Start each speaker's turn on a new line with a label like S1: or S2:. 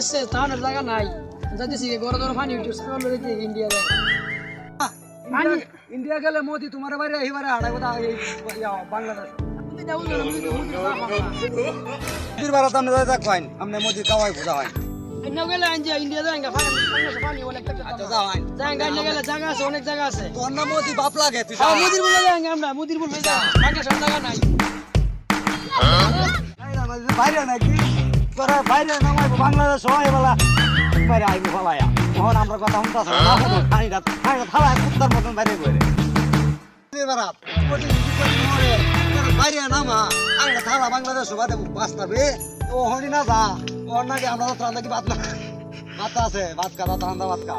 S1: হচ্ছে তাহলে জায়গা নাই যাইতেছি গড় গড় পানি উঠে সাগর লইতে ইন্ডিয়া যায়
S2: ইন্ডিয়া গেলে মোদি তোমার বাইরে এইবারে হাঁটা কথা বাংলাদেশ
S1: তুমি যাও না তুমি তো মুদি না
S2: মোদির বারা তামনে যাই কইন আমনে মোদি কাওয়াই খোদা হয়
S1: ইন্ডিয়া গেলে আনজা ইন্ডিয়া যায় না পানি অনেক
S2: আচ্ছা যাও আইন
S1: জায়গা গেলে জায়গা আছে অনেক জায়গা আছে
S2: তোর না মোদি বাপ লাগে তুই
S1: আর মুদির বলে যাই আমরা মুদির বলে যাই আগে সব জায়গা নাই
S2: বাইরে নাকি তোরা বাইরে নামাইবো বাংলাদেশ হয় বলা বাইরে আইবো ফলায়া তখন আমরা কথা শুনতাছ না খানিটা থালা কুত্তার মতন বাইরে বইরে বাইরে নামা আইনা থালা বাংলাদেশ বাদে বাঁচতাবে ও হরি না যা ওর নাকি আমরা তো নাকি ভাত আছে ভাত খা ঠান্ডা ভাত খা